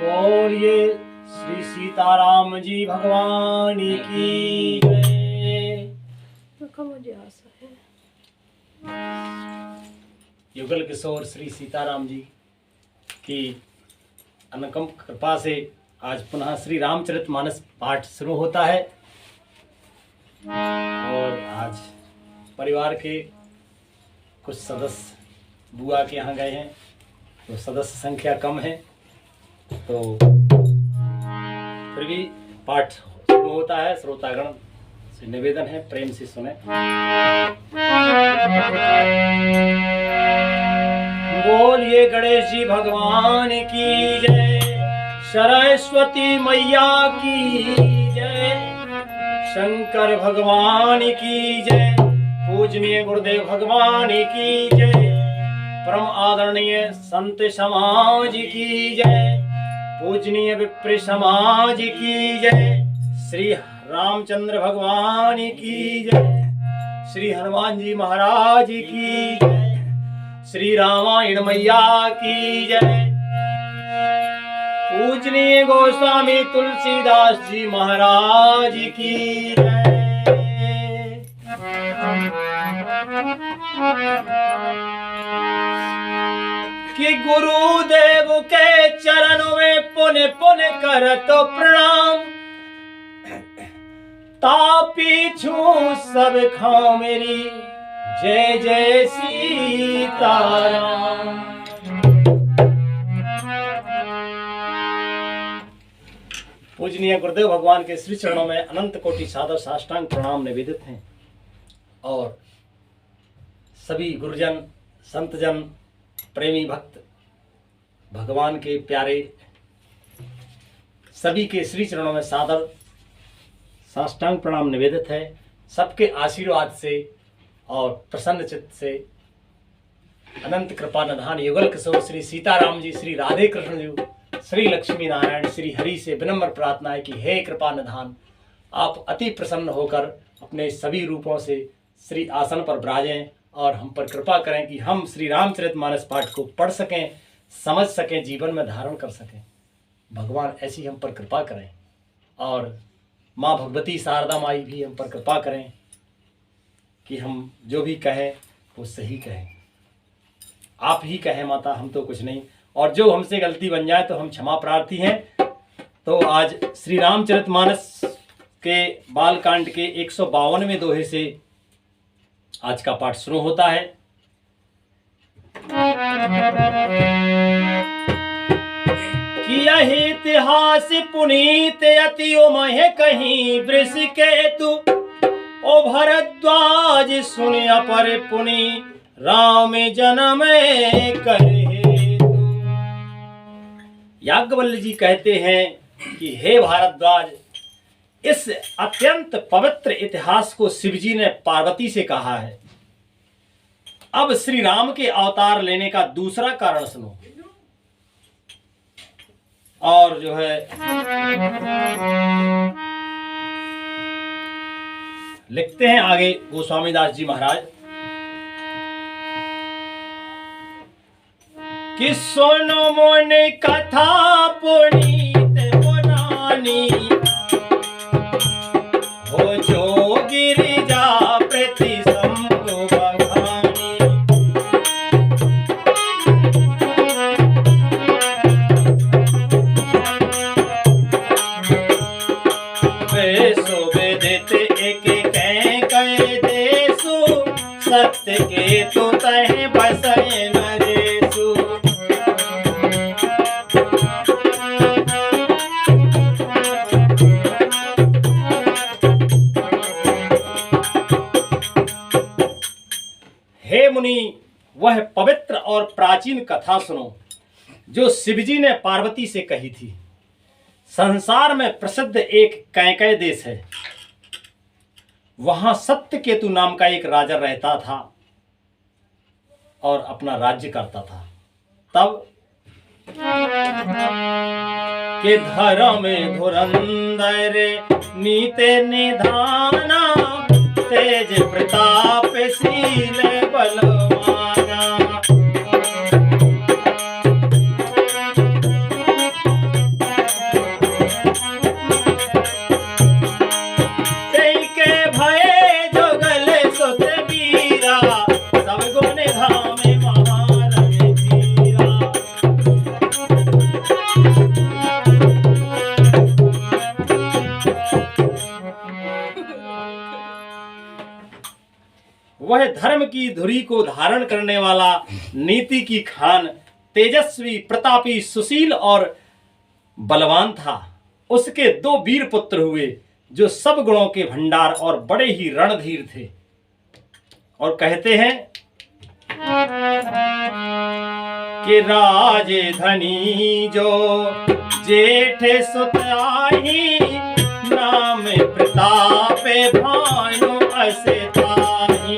बोलिए श्री सीताराम जी भगवान की जय। मुझे आशा है युगल किशोर श्री सीताराम जी की अनुकंप कृपा से आज पुनः श्री रामचरितमानस पाठ शुरू होता है। और आज परिवार के कुछ सदस्य बुआ के यहाँ गए हैं, तो सदस्य संख्या कम है, तो फिर भी पाठ शुरू होता है। श्रोतागण से निवेदन है, प्रेम से सुने। बोलिए गणेश जी भगवान की जय, सरस्वती मैया की जय, शंकर भगवान की जय, पूजनीय गुरुदेव भगवान की जय, परम आदरणीय संत समाज की जय, पूजनीय विप्र समाज की जय, श्री रामचंद्र भगवान की जय, श्री हनुमान जी महाराज की जय, श्री रामायण मैया की जय, पूजनीय गोस्वामी तुलसीदास जी महाराज की जय। कि गुरुदेव के चरणों में पुण्य पुण्य करतो प्रणाम, तापीछू सब खाओ मेरी जय जय सीताराम। पूजनीय गुरुदेव भगवान के श्री चरणों में अनंत कोटि सादर साष्टांग प्रणाम निवेदित हैं। और सभी गुरुजन संतजन प्रेमी भक्त भगवान के प्यारे सभी के श्री चरणों में सादर साष्टांग प्रणाम निवेदित है। सबके आशीर्वाद से और प्रसन्न चित्त से अनंत कृपा निधान युगल किशोर श्री सीताराम जी, श्री राधे कृष्ण जी, श्री लक्ष्मी नारायण, श्री हरि से विनम्र प्रार्थना है कि हे कृपा निधान, आप अति प्रसन्न होकर अपने सभी रूपों से श्री आसन पर विराजें और हम पर कृपा करें कि हम श्री रामचरितमानस पाठ को पढ़ सकें, समझ सकें, जीवन में धारण कर सकें। भगवान ऐसी हम पर कृपा करें और माँ भगवती शारदा माई भी हम पर कृपा करें कि हम जो भी कहें वो सही कहें। आप ही कहें माता, हम तो कुछ नहीं, और जो हमसे गलती बन जाए तो हम क्षमा प्रार्थी हैं। तो आज श्री रामचरितमानस के बालकांड के 152वें दोहे से आज का पाठ शुरू होता है। कि यही इतिहास पुनीत अति उमहे कहीं वृष केतु, ओ भरद्वाज सुनिया पर पुनि राम जन्म करे। याज्ञवल्क्य जी कहते हैं कि हे भारद्वाज, इस अत्यंत पवित्र इतिहास को शिवजी ने पार्वती से कहा है। अब श्री राम के अवतार लेने का दूसरा कारण सुनो। और जो है लिखते हैं आगे गोस्वामी दास जी महाराज कि सुनो मोन कथा पुनीत पुरानी, हो जो गिरिजा प्रति शंभु बखानी। वेसो वेदित एक कह कह देसु, सत्य के तो तह बसै नरेसु। हे मुनि, वह पवित्र और प्राचीन कथा सुनो जो शिवजी ने पार्वती से कही थी। संसार में प्रसिद्ध एक कैकेय देश है। वहां सत्यकेतु नाम का एक राजा रहता था और अपना राज्य करता था। तब के धर्म धुरंधर नीते निधाना, तेज प्रताप शील बलवाना। वह धर्म की धुरी को धारण करने वाला, नीति की खान, तेजस्वी, प्रतापी, सुशील और बलवान था। उसके 2 वीर पुत्र हुए जो सब गुणों के भंडार और बड़े ही रणधीर थे। और कहते हैं कि राजे धनी जो जेठ सुत आई, नाम प्रताप भानु असे ताहि।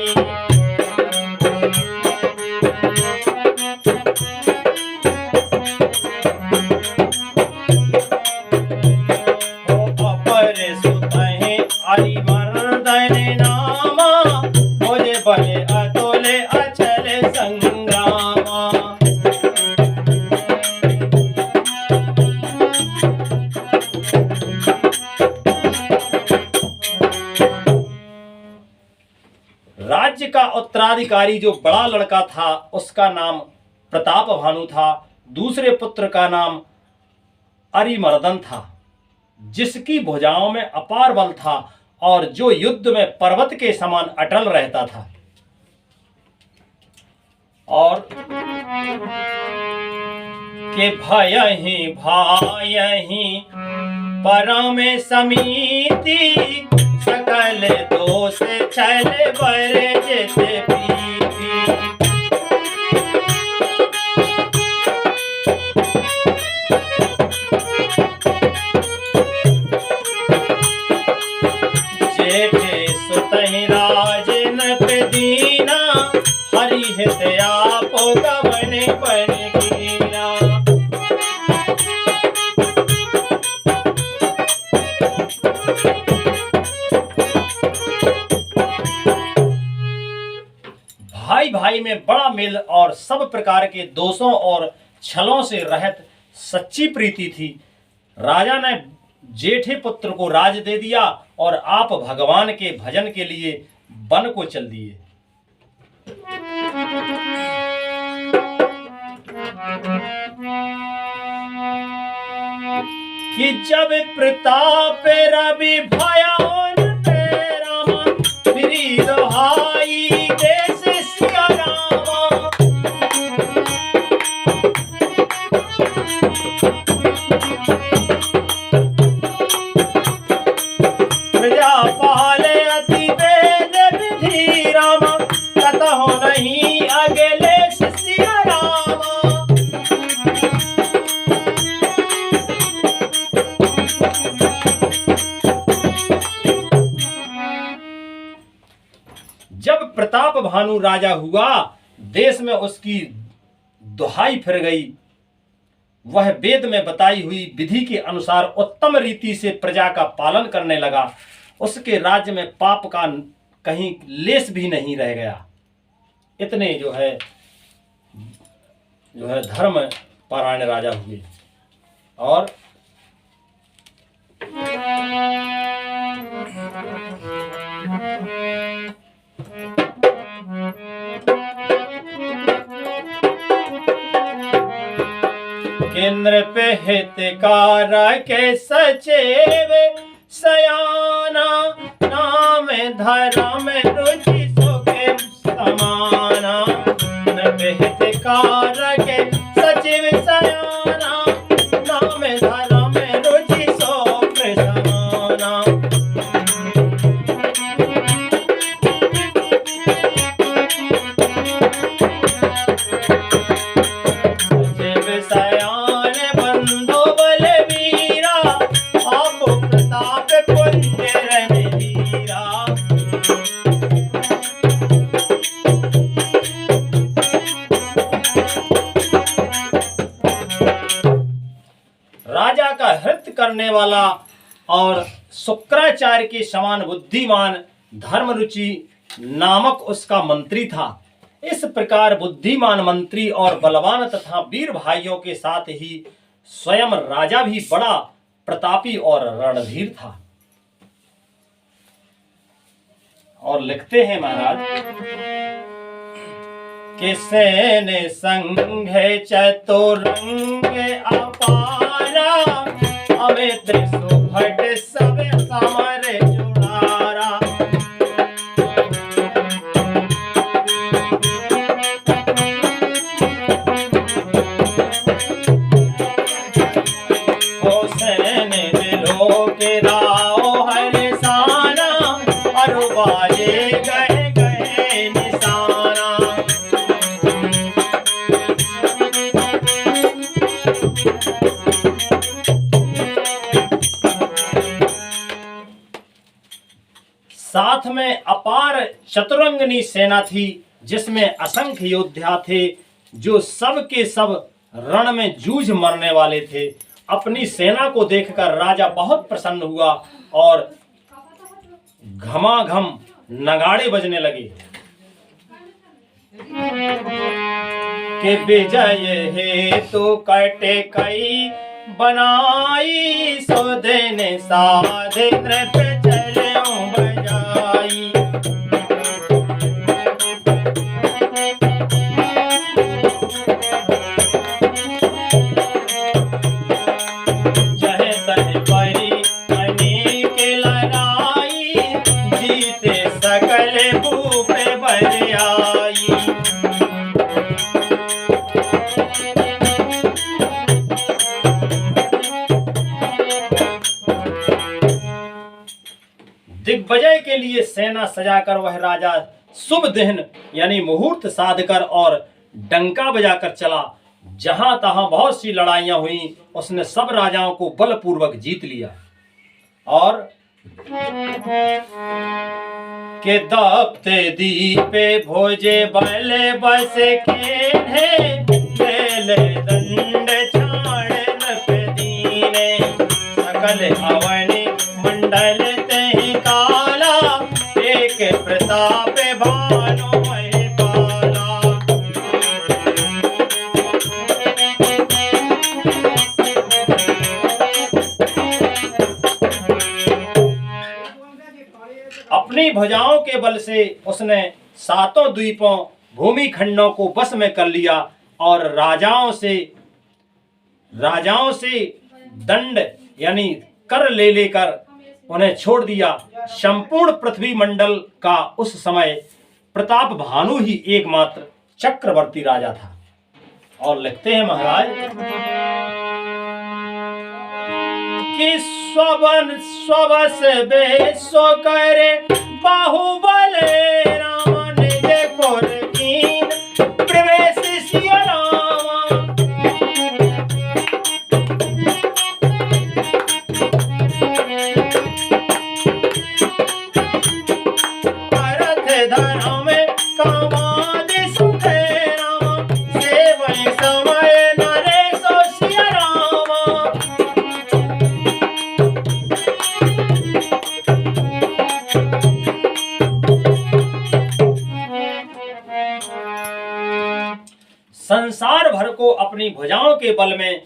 अपर सुतहि अरिमर्दन नामा, मुझे बले अतुल अचल संग्रामा। राज्य का उत्तराधिकारी जो बड़ा लड़का था उसका नाम प्रताप भानु था। दूसरे पुत्र का नाम अरिमर्दन था, जिसकी भुजाओं में अपार बल था और जो युद्ध में पर्वत के समान अटल रहता था। और के भयहि भायहि परम समीति, सकल दोष छल बरजित प्रीति। जेठे सुतहि राजन प्रदीना, हरि हित आपो गमन बन कीना। भाई भाई में बड़ा मेल और सब प्रकार के दोषों और छलों से रहित सच्ची प्रीति थी। राजा ने जेठे पुत्र को राज दे दिया और आप भगवान के भजन के लिए वन को चल दिए। कि जब प्रताप रवि भयान रामा, मेरी दोहाई देश सिया रामा। प्रजापाल अति वेद विधि रामा, कतहु नहीं अगले सिया रामा। जब प्रताप भानु राजा हुआ, देश में उसकी दुहाई फिर गई। वह वेद में बताई हुई विधि के अनुसार उत्तम रीति से प्रजा का पालन करने लगा। उसके राज्य में पाप का कहीं लेस भी नहीं रह गया। इतने जो है धर्म परायण राजा हुए। और केंद्र पे हितकार के सचेव सयाना, नाम धर्म रुचि सुखे समाना। हितकार के सचिव सयाना, नाम धर्म रुचि सुखे समाना। राजा का हृत्य करने वाला और शुक्राचार्य के समान बुद्धिमान धर्मरुचि नामक उसका मंत्री था। इस प्रकार बुद्धिमान मंत्री और बलवान तथा वीर भाइयों के साथ ही स्वयं राजा भी बड़ा प्रतापी और रणधीर था। और लिखते हैं महाराज कि सैन संघ चतुरंग अपारा, अमित सुभट सब समर जुड़ारा। साथ में अपार चतुरंगनी सेना थी, जिसमें असंख्य योद्धा थे, जो सब के सब रण में जूझ मरने वाले थे। अपनी सेना को देखकर राजा बहुत प्रसन्न हुआ और घमाघम नगाड़े बजने लगे कि विजय हेतु कटे कई बनाई, सो देने साधे नृप चलें बजाई। जहे तहे परी अनेक लड़ाई, जीते सकल भूप बलियाई। दिग्विजय के लिए सेना सजाकर वह राजा शुभ दिन यानी मुहूर्त साधकर और डंका बजाकर चला। जहां तहां बहुत सी लड़ाइयां हुई, उसने सब राजाओं को बलपूर्वक जीत लिया। और के दबते दीपे भोजे बले बस के दंड छाड़ नप दीने, सकल अवनि मंडल ते काला, एक प्रताप भानु महि पाला। अपनी भुजाओं के बल से उसने सातों द्वीपों भूमि खंडों को वश में कर लिया और राजाओं से दंड यानी कर ले लेकर उन्हें छोड़ दिया। संपूर्ण पृथ्वी मंडल का उस समय प्रताप भानु ही एकमात्र चक्रवर्ती राजा था। और लिखते हैं महाराज कि स्वबस बेसो करे बाहुबले, राम निज पुर कीन प्रवेश सिया रामा। भरत धर्म कामाद सुख रामा, सेवै समय नरेशो सिया रामा। संसार भर को अपनी भुजाओं के बल में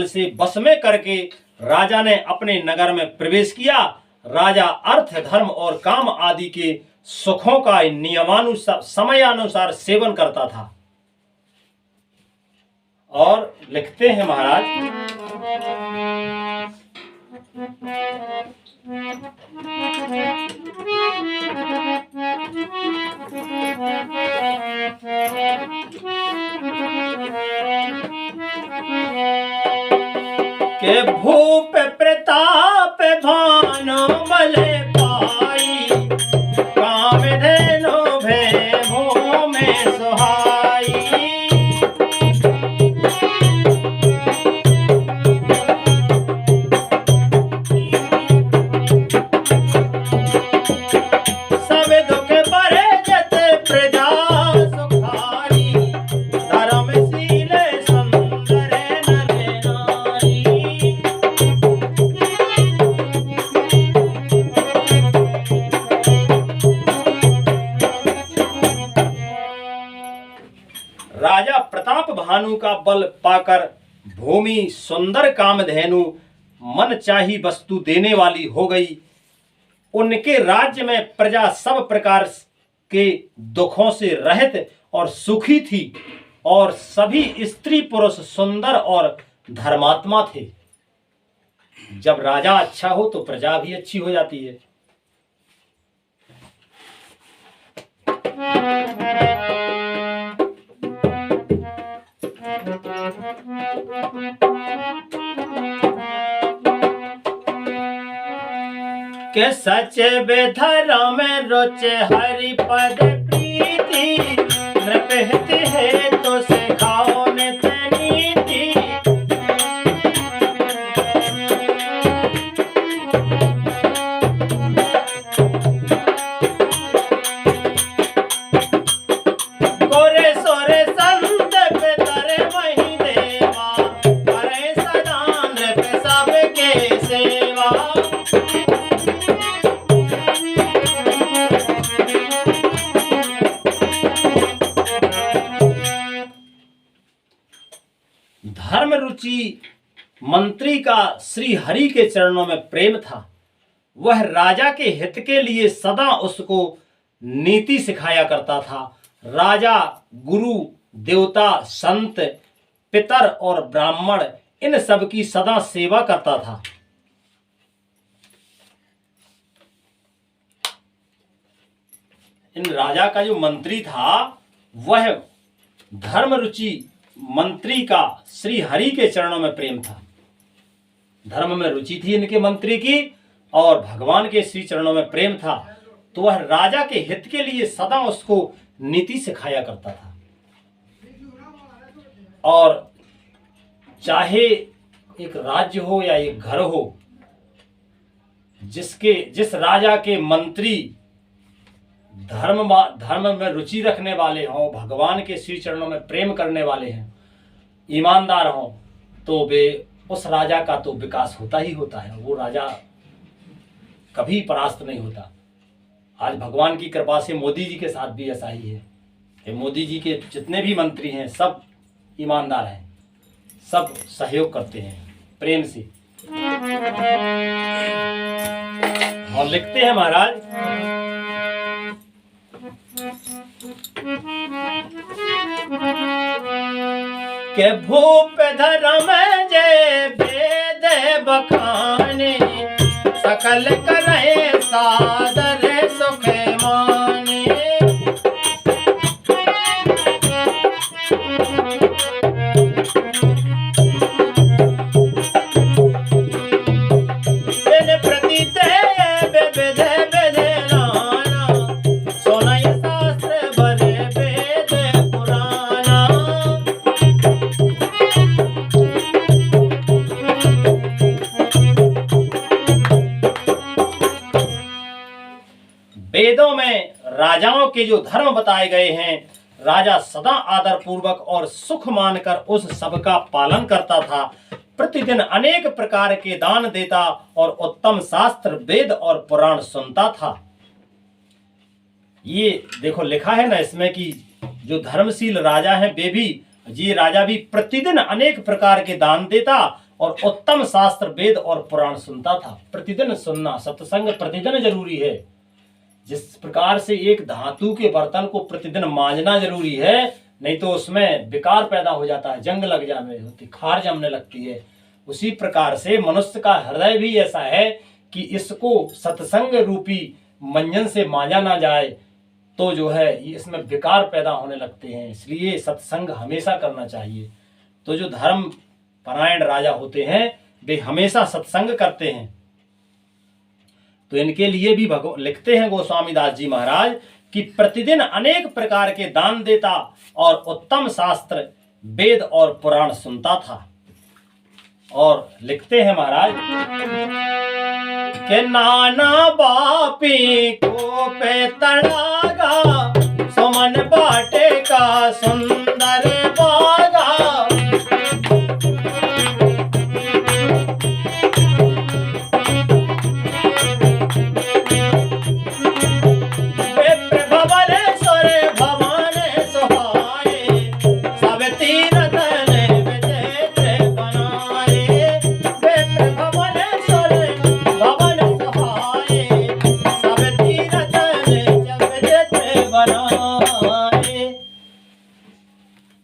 से बस में करके राजा ने अपने नगर में प्रवेश किया। राजा अर्थ धर्म और काम आदि के सुखों का नियमानुसार समयानुसार सेवन करता था। और लिखते हैं महाराज के भूप प्रताप भानु बले पाई, काम धेनु भेमो में सुहाई। सब दुख बरे जत प्रजा सुखारी, धर्मशील सुंदर नर नारी। राजा प्रताप भानु का बल पाकर भूमि सुंदर कामधेनु मन चाही वस्तु देने वाली हो गई। उनके राज्य में प्रजा सब प्रकार के दुखों से रहित और सुखी थी और सभी स्त्री पुरुष सुंदर और धर्मात्मा थे। जब राजा अच्छा हो तो प्रजा भी अच्छी हो जाती है। के सच बेधर्म रुच हरि पद प्रीति, नृप हित हेतु धर्म रुचि मंत्री का श्री हरि के चरणों में प्रेम था। वह राजा के हित के लिए सदा उसको नीति सिखाया करता था। राजा, गुरु, देवता, संत, पितर और ब्राह्मण इन सब की सदा सेवा करता था। इन राजा का जो मंत्री था वह धर्म रुचि मंत्री का श्री हरि के चरणों में प्रेम था। धर्म में रुचि थी इनके मंत्री की और भगवान के श्री चरणों में प्रेम था, तो वह राजा के हित के लिए सदा उसको नीति सिखाया करता था। और चाहे एक राज्य हो या एक घर हो, जिस राजा के मंत्री धर्म में रुचि रखने वाले हों, भगवान के श्री चरणों में प्रेम करने वाले हैं, ईमानदार हों, तो वे उस राजा का तो विकास होता ही होता है। वो राजा कभी परास्त नहीं होता। आज भगवान की कृपा से मोदी जी के साथ भी ऐसा ही है कि मोदी जी के जितने भी मंत्री हैं सब ईमानदार हैं, सब सहयोग करते हैं प्रेम से। और लिखते हैं महाराज, के भूप धर्म जय वेद बखाने, सकल करे सादर सुख माने। दिन प्रति देव विध विधाना, सुनय शास्त्र भरे वेद पुराना। वेदों में राजाओं के जो धर्म बताए गए हैं, राजा सदा आदर पूर्वक और सुख मानकर उस सब का पालन करता था। प्रतिदिन अनेक प्रकार के दान देता और उत्तम शास्त्र, वेद और पुराण सुनता था। ये देखो लिखा है ना इसमें कि जो धर्मशील राजा हैं वे भी, ये राजा भी प्रतिदिन अनेक प्रकार के दान देता और उत्तम शास्त्र, वेद और पुराण सुनता था। प्रतिदिन सुनना, सत्संग प्रतिदिन जरूरी है। जिस प्रकार से एक धातु के बर्तन को प्रतिदिन मांजना जरूरी है, नहीं तो उसमें विकार पैदा हो जाता है, जंग लग जाने होती, खार जमने लगती है। उसी प्रकार से मनुष्य का हृदय भी ऐसा है कि इसको सत्संग रूपी मंजन से मांजा ना जाए तो जो है इसमें विकार पैदा होने लगते हैं। इसलिए सत्संग हमेशा करना चाहिए। तो जो धर्म परायण राजा होते हैं वे हमेशा सत्संग करते हैं। तो इनके लिए भी लिखते हैं गोस्वामी दास जी महाराज कि प्रतिदिन अनेक प्रकार के दान देता और उत्तम शास्त्र, वेद और पुराण सुनता था। और लिखते हैं महाराज के नाना बापी को पे तड़ागा, सुमन बाटे का सुंदर बागा।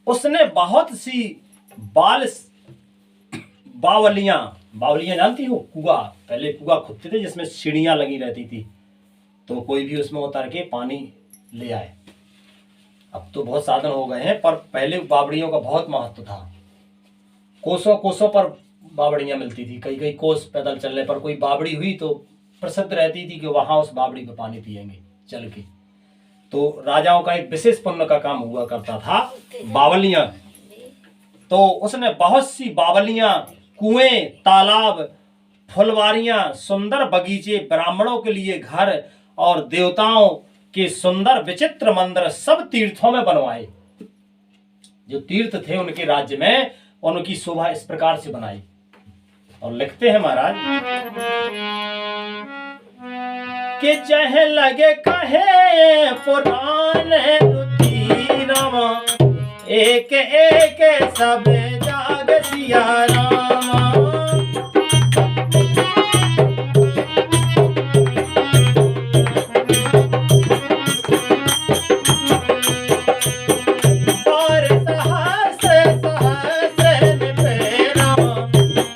उसने बहुत सी बावलियां जानती हो, कुआ, पहले कुआ खुदते थे जिसमें सीढ़ियां लगी रहती थी, तो कोई भी उसमें उतर के पानी ले आए। अब तो बहुत साधन हो गए हैं, पर पहले बावड़ियों का बहुत महत्व था। कोसों कोसों पर बावड़ियां मिलती थी, कई कई कोस पैदल चलने पर कोई बावड़ी हुई तो प्रसिद्ध रहती थी कि वहां उस बावड़ी पे पानी पिएंगे चल के। तो राजाओं का एक विशेष पुण्य का काम हुआ करता था, बावलियां। तो उसने बहुत सी बावलियां, कुएं, तालाब, फुलवारियां, सुंदर बगीचे, ब्राह्मणों के लिए घर और देवताओं के सुंदर विचित्र मंदिर सब तीर्थों में बनवाए। जो तीर्थ थे उनके राज्य में, उनकी शोभा इस प्रकार से बनाई। और लिखते हैं महाराज कि चाहे लगे कहे पुराण रुचि, एक एक सब जाग सिया रामा। और सहस्र सहस्र नृपेणा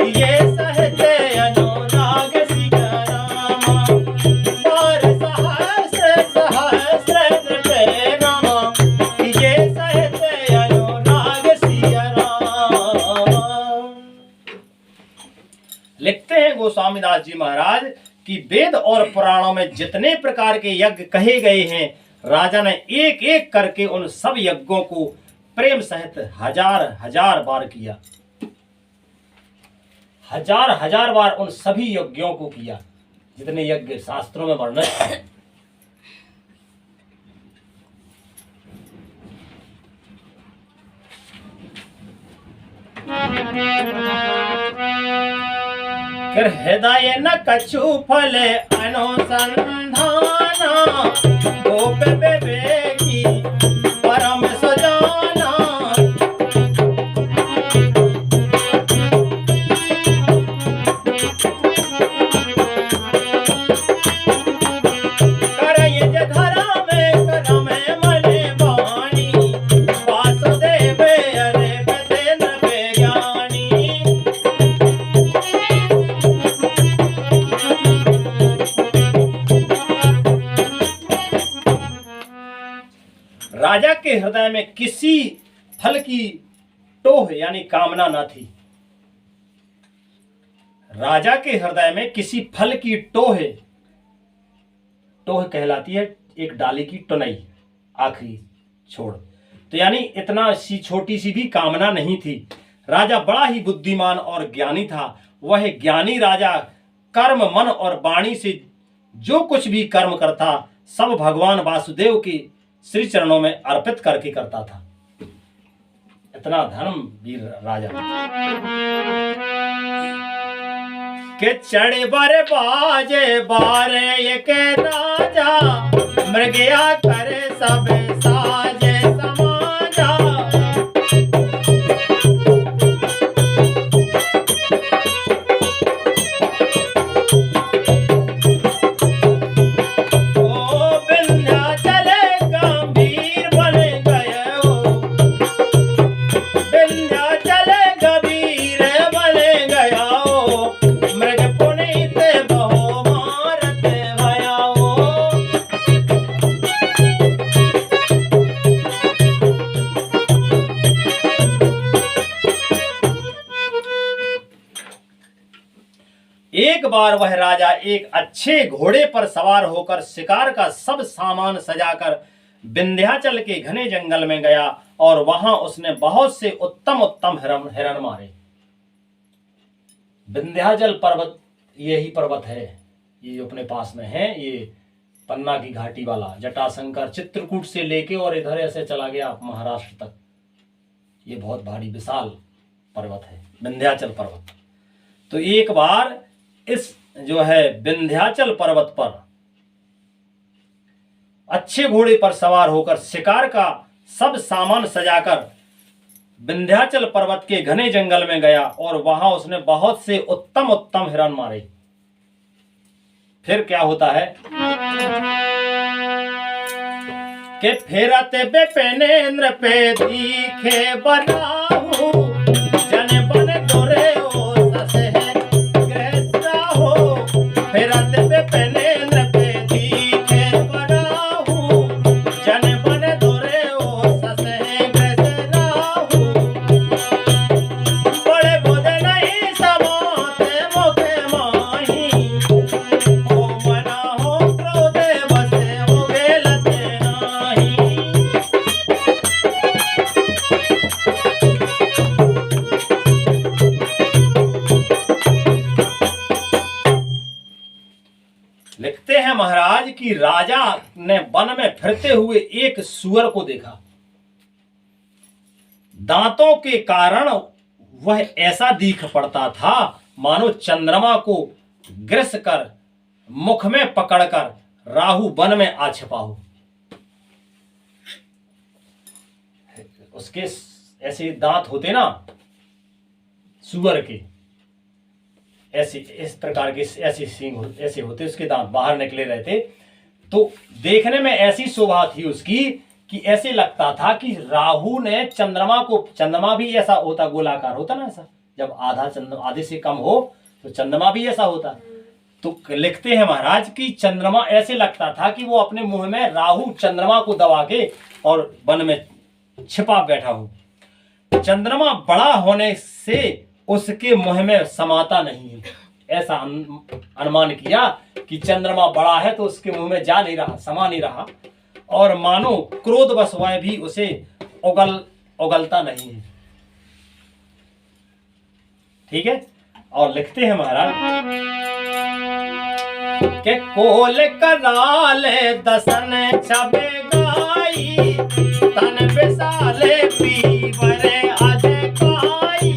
ये सहते अनुराग सिया रामा। और सहस्र सहस्र नृपेणा ये सहते अनुराग सिया रामा। लिखते हैं गोस्वामी दास जी महाराज कि वेद और पुराणों में जितने प्रकार के यज्ञ कहे गए हैं, राजा ने एक एक करके उन सब यज्ञों को प्रेम सहित हजार हजार बार किया। हजार हजार बार उन सभी यज्ञों को किया जितने यज्ञ शास्त्रों में वर्णित हैं। फिर हृदय न कछु फल अनुसंधाना, गोप विवेकी परम सजाना। करयज धरा में करम मने वाणी, वासुदेव अरे बदन ज्ञानी। राजा के हृदय में किसी फल की टोह यानी कामना न थी। राजा के हृदय में किसी फल की टोह कहलाती है एक डाली की टुनई, आखिरी छोड़। तो यानी इतना सी छोटी सी भी कामना नहीं थी। राजा बड़ा ही बुद्धिमान और ज्ञानी था। वह ज्ञानी राजा कर्म मन और वाणी से जो कुछ भी कर्म करता सब भगवान वासुदेव की श्री चरणों में अर्पित करके करता था। इतना धर्मवीर राजा के चढ़े बारे बाजे बारे एक राजा, मृगया करे सब साजे समाजा। एक बार वह राजा एक अच्छे घोड़े पर सवार होकर शिकार का सब सामान सजाकर विंध्याचल के घने जंगल में गया और वहां उसने बहुत से उत्तम उत्तम हिरण मारे। विंध्याचल पर्वत यही पर्वत है, ये अपने पास में है। ये पन्ना की घाटी वाला जटाशंकर चित्रकूट से लेके और इधर ऐसे चला गया महाराष्ट्र तक। ये बहुत भारी विशाल पर्वत है विंध्याचल पर्वत। तो एक बार इस जो है विंध्याचल पर्वत पर अच्छे घोड़े पर सवार होकर शिकार का सब सामान सजाकर विंध्याचल पर्वत के घने जंगल में गया और वहां उसने बहुत से उत्तम उत्तम हिरण मारे। फिर क्या होता है कि फेरते बेपेनेन्द्र पे दिखे बनाहु, जन बन दोरे ओ ससे ग्रहस्ता हो। फेरते बेपेनेन्द्र पे दिखे बनाहु, जन बन दोरे ओ ससे ग्रहस्ता हो। बड़े बोधे नहीं समाते मोखे माही, ओ मना हो क्रोधे बसे हो गेलते नाही। लिखते हैं महाराज कि राजा ने वन में फिरते हुए एक सूअर को देखा। दांतों के कारण वह ऐसा दिख पड़ता था मानो चंद्रमा को ग्रस कर मुख में पकड़कर राहु वन में आ छिपा हो। उसके ऐसे दांत होते ना, सुअर के ऐसे इस प्रकार के ऐसे सींग ऐसे होते, उसके दांत बाहर निकले रहते। तो देखने में ऐसी शोभा थी उसकी कि ऐसे लगता था कि राहु ने चंद्रमा को, चंद्रमा भी ऐसा होता, गोलाकार होता ना ऐसा, जब आधा चंद्रमा आधे से कम हो तो चंद्रमा भी ऐसा होता। तो लिखते हैं महाराज कि चंद्रमा ऐसे लगता था कि वो अपने मुंह में राहु चंद्रमा को दबा के और वन में छिपा बैठा हो। चंद्रमा बड़ा होने से उसके मुंह में समाता नहीं है, ऐसा अनुमान किया कि चंद्रमा बड़ा है तो उसके मुंह में जा नहीं रहा, समा नहीं रहा, और मानो क्रोधवश वह भी उसे उगलता नहीं है। ठीक है। और लिखते हैं महाराज के कोल कराले दसन छबे गाई, तन विसाले पीवरे अजय काई।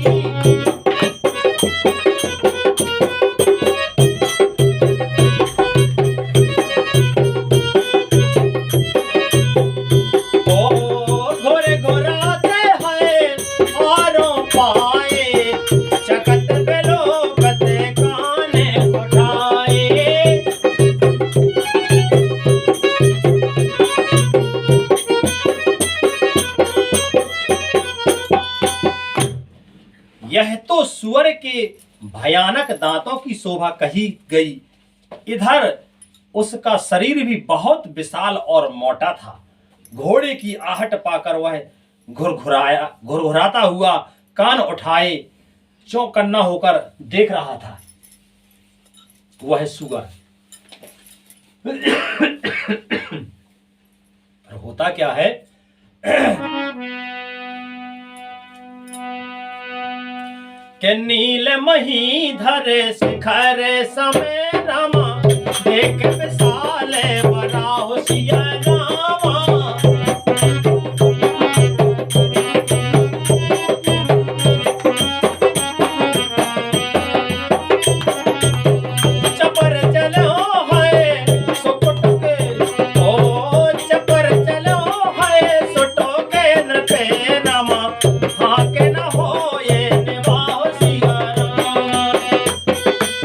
घोरे घोराते हैं औरों पाए, चकत बेलोकते काने उठाए। यह तो सुअर के भयानक दांतों की शोभा कही गई, इधर उसका शरीर भी बहुत विशाल और मोटा था। घोड़े की आहट पाकर वह घुरघुराता हुआ कान उठाए चौकन्ना होकर देख रहा था। वह सुअर पर होता क्या है के नील मही धरे शिखर समय रामा, देख विशाले बराहो सिया रामा। चपर चलो है सुकुट के, ओ चपर चलो है सुटो के नृपे रामा, हाँ के न हो ये निभाओ सिया रामा।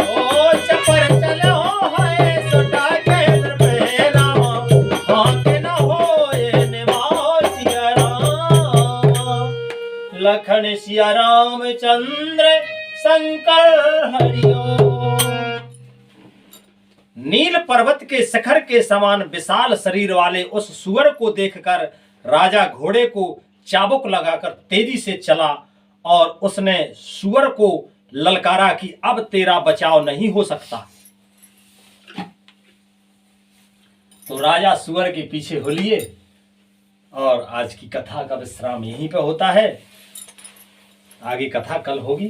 ओ चपर चलो है सुटा के नृपे रामा, हाँ के न हो ये निभाओ सिया रामा। लखन सिया रामचंद्र शंकर हरिओ। नील पर्वत के शिखर के समान विशाल शरीर वाले उस सुअर को देखकर राजा घोड़े को चाबुक लगाकर तेजी से चला और उसने सुअर को ललकारा कि अब तेरा बचाव नहीं हो सकता। तो राजा सुअर के पीछे हो लिए और आज की कथा का विश्राम यहीं पे होता है। आगे कथा कल होगी।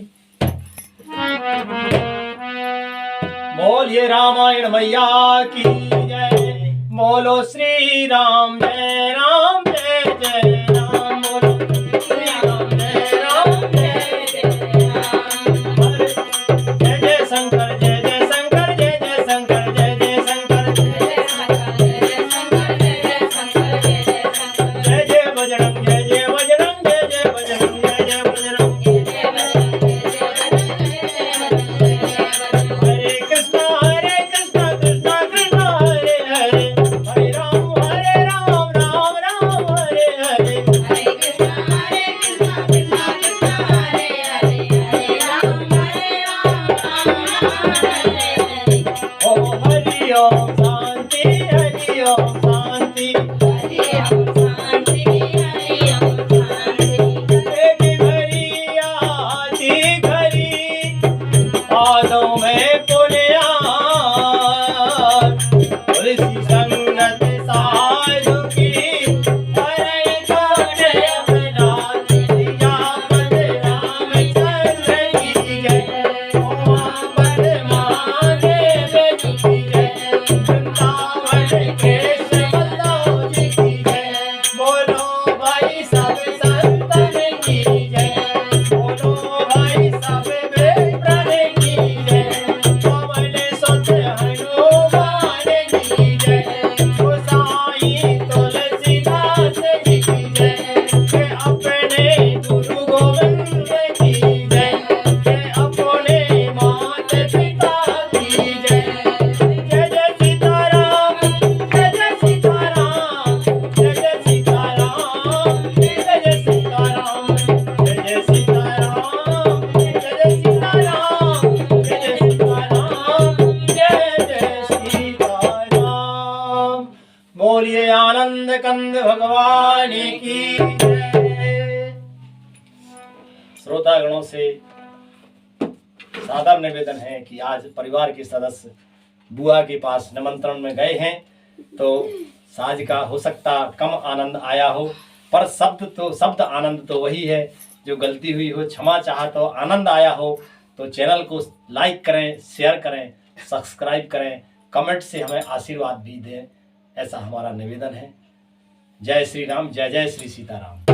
बोलिए रामायण मैया की जय, बोलो श्री राम जय राम जय जय राम, बोलो श्री राम जय राम जय जय राम। जय जय शंकर जय जय शंकर जय जय शंकर जय जय शंकर जय शंकर जय शंकर जय जय शंकर, जय जय बजरंग जय जय बजरंग जय जय बजरंग जय जय बजरंग। हरे कृष्णा कृष्णा कृष्णा हरे हरे, हरे राम राम राम हरे हरे। कंद भगवान की जय। श्रोतागणों से सादर निवेदन है कि आज परिवार के सदस्य बुआ के पास निमंत्रण में गए हैं, तो साज का हो सकता कम आनंद आया हो, पर शब्द आनंद तो वही है। जो गलती हुई हो क्षमा चाहत हो, आनंद आया हो तो चैनल को लाइक करें, शेयर करें, सब्सक्राइब करें, कमेंट से हमें आशीर्वाद भी दें, ऐसा हमारा निवेदन है। जय श्री राम, जय जय श्री सीताराम।